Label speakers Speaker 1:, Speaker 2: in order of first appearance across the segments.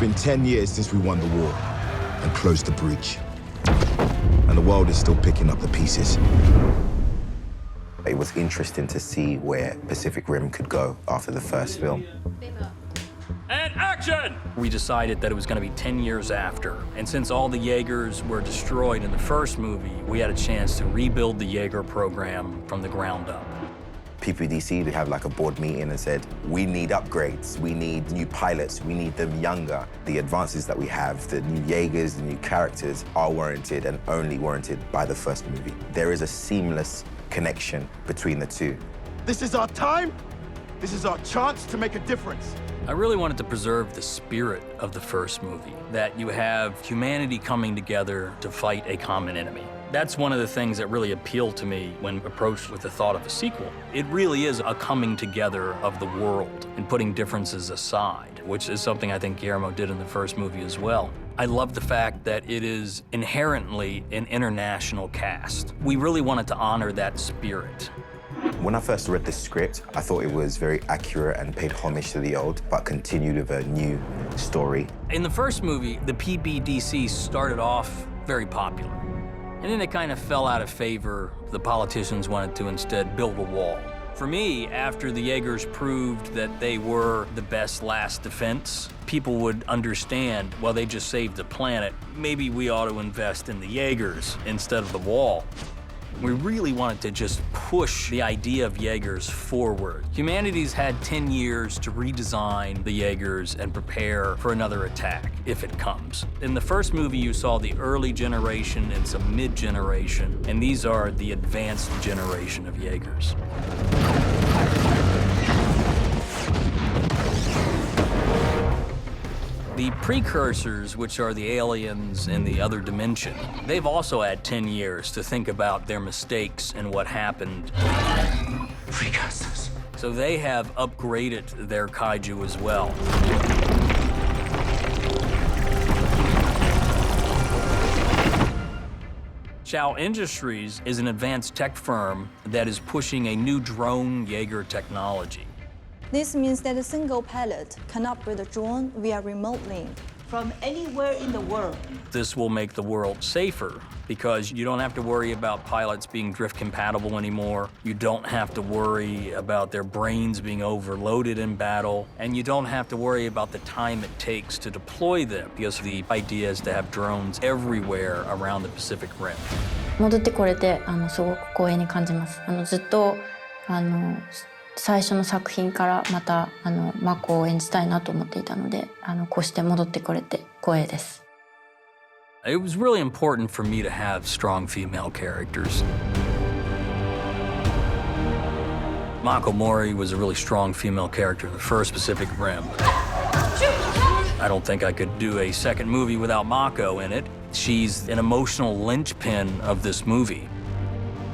Speaker 1: been 10 years since we won the war and closed the breach. And the world is still picking up the pieces.
Speaker 2: It was interesting to see where Pacific Rim could go after the first film.
Speaker 3: And action! We decided that it was going to be 10 years after. And since all the Jaegers were destroyed in the first movie, we had a chance to rebuild the Jaeger program from the ground up.
Speaker 2: PPDC, they have like a board meeting and said, we need upgrades, we need new pilots, we need them younger. The advances that we have, the new Jaegers, the new characters are warranted and only warranted by the first movie. There is a seamless connection between the two.
Speaker 4: This is our time. This is our chance to make a difference.
Speaker 3: I really wanted to preserve the spirit of the first movie, that you have humanity coming together to fight a common enemy. That's one of the things that really appealed to me when approached with the thought of a sequel. It really is a coming together of the world and putting differences aside, which is something I think Guillermo did in the first movie as well. I love the fact that it is inherently an international cast. We really wanted to honor that spirit.
Speaker 2: When I first read the script, I thought it was very accurate and paid homage to the old, but continued with a new story.
Speaker 3: In the first movie, the PBDC started off very popular. And then it kind of fell out of favor. The politicians wanted to instead build a wall. For me, after the Jaegers proved that they were the best last defense, people would understand, well, they just saved the planet. Maybe we ought to invest in the Jaegers instead of the wall. We really wanted to just push the idea of Jaegers forward. Humanity's had 10 years to redesign the Jaegers and prepare for another attack, if it comes. In the first movie, you saw the early generation and some mid-generation, and these are the advanced generation of Jaegers. The precursors, which are the aliens in the other dimension, they've also had 10 years to think about their mistakes and what happened.
Speaker 5: Precursors.
Speaker 3: So they have upgraded their kaiju as well. Chao Industries is an advanced tech firm that is pushing a new drone Jaeger technology.
Speaker 6: This means that a single pilot can operate a drone via remote link
Speaker 5: From anywhere in the world.
Speaker 3: This will make the world safer because you don't have to worry about pilots being drift compatible anymore. You don't have to worry about their brains being overloaded in battle. And you don't have to worry about the time it takes to deploy them because the idea is to have drones everywhere around the Pacific Rim.
Speaker 7: 戻ってこれてすごく光栄に感じます。ずっと最初の作品からまたマコを演じたいなと思っていたのでこうして戻ってこれて光栄です。
Speaker 3: It was really important for me to have strong female characters. Mako Mori was a really strong female character in the first Pacific Rim. I don't think I could do a second movie without Mako in it. She's an emotional linchpin of this movie.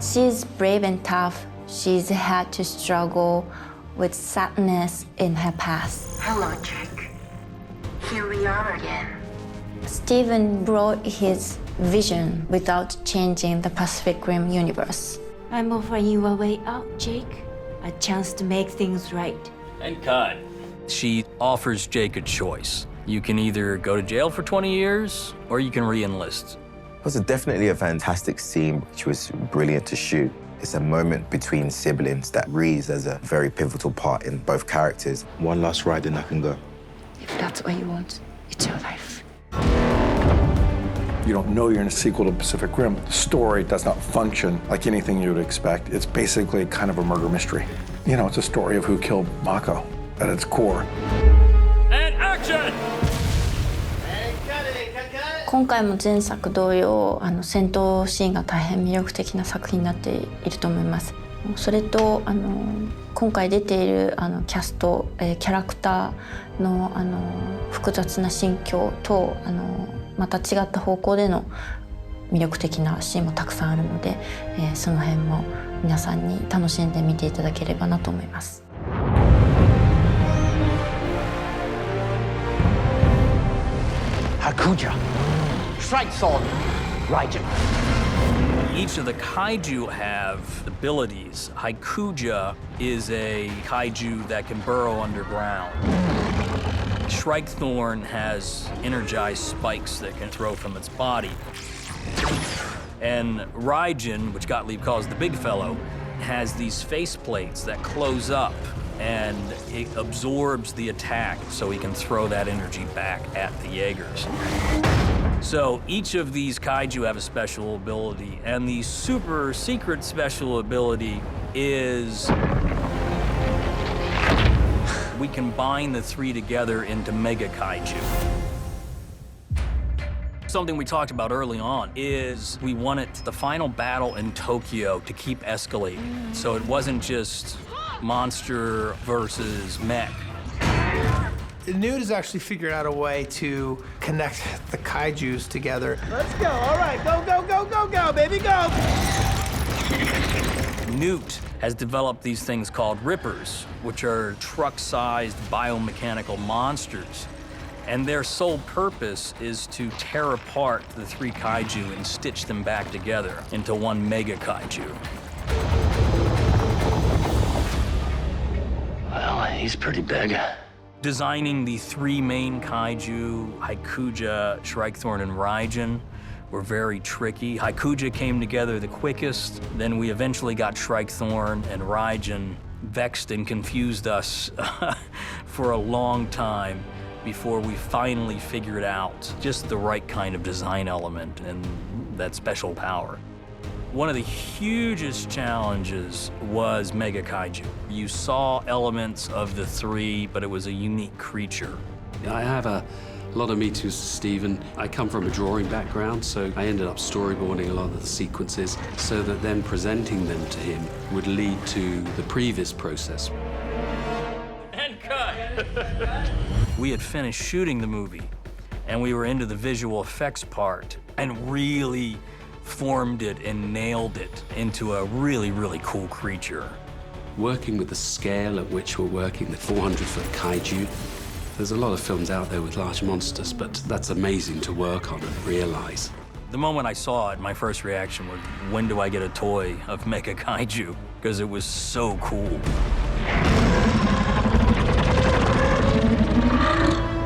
Speaker 7: She's brave and tough. She's had to struggle with sadness in her past.
Speaker 8: Hello, Jack. Here we are again.
Speaker 7: Steven brought his vision without changing the Pacific Rim universe.
Speaker 8: I'm offering you a way out, Jake. A chance to make things right.
Speaker 3: And cut. She offers Jake a choice. You can either go to jail for 20 years or you can re-enlist.
Speaker 2: It was definitely a fantastic scene, which was brilliant to shoot. It's a moment between siblings that reads as a very pivotal part in both characters. One last ride and I can go.
Speaker 8: If that's what you want, it's your life.
Speaker 9: You don't know you're in a sequel to Pacific Rim. The story does not function like anything you would expect. It's basically kind of a murder mystery. You know, it's a story of who killed Mako at its core.
Speaker 3: And action!
Speaker 7: 今回も前作同様戦闘シーンが大変魅力的な作品になっていると思います。それと今回出ているキャスト、キャラクターの複雑な心境とまた違った方向での魅力的なシーンもたくさんあるので、その辺も皆さんに楽しんで見ていただければなと思います。
Speaker 5: Hakuja. Strike sword. Raijin.
Speaker 3: Each of the kaiju have abilities. Haikuja is a kaiju that can burrow underground. Shrikethorn has energized spikes that can throw from its body. And Raijin, which Gottlieb calls the big fellow, has these face plates that close up and it absorbs the attack so he can throw that energy back at the Jaegers. So each of these kaiju have a special ability, and the super secret special ability is we combine the three together into Mega Kaiju. Something we talked about early on is we wanted the final battle in Tokyo to keep escalating. So it wasn't just monster versus mech.
Speaker 10: Newt has actually figured out a way to connect the kaijus together.
Speaker 4: Let's go. All right, go, go, go, go, go, baby, go.
Speaker 3: Newt has developed these things called rippers, which are truck-sized biomechanical monsters. And their sole purpose is to tear apart the three kaiju and stitch them back together into one mega kaiju.
Speaker 11: Well, he's pretty big.
Speaker 3: Designing the three main kaiju, Haikuja, Shrikethorn, and Raijin, were very tricky. Haikuja came together the quickest, then we eventually got Shrikethorn, and Raijin vexed and confused us for a long time before we finally figured out just the right kind of design element and that special power. One of the hugest challenges was Mega Kaiju. You saw elements of the three, but it was a unique creature.
Speaker 11: I have a lot of meetings with Stephen. I come from a drawing background, so I ended up storyboarding a lot of the sequences so that then presenting them to him would lead to the previous process.
Speaker 3: And cut! We had finished shooting the movie, and we were into the visual effects part, and really formed it and nailed it into a really, really cool creature.
Speaker 11: Working with the scale at which we're working, the 400-foot kaiju, there's a lot of films out there with large monsters, but that's amazing to work on and realize.
Speaker 3: The moment I saw it, my first reaction was, when do I get a toy of Mega Kaiju? Because it was so cool.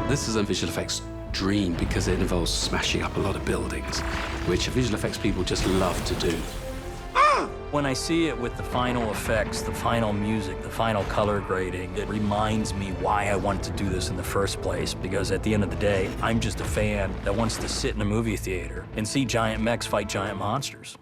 Speaker 11: This is a visual effects dream because it involves smashing up a lot of buildings, which visual effects people just love to do.
Speaker 3: When I see it with the final effects, the final music, the final color grading, it reminds me why I wanted to do this in the first place, because at the end of the day, I'm just a fan that wants to sit in a movie theater and see giant mechs fight giant monsters.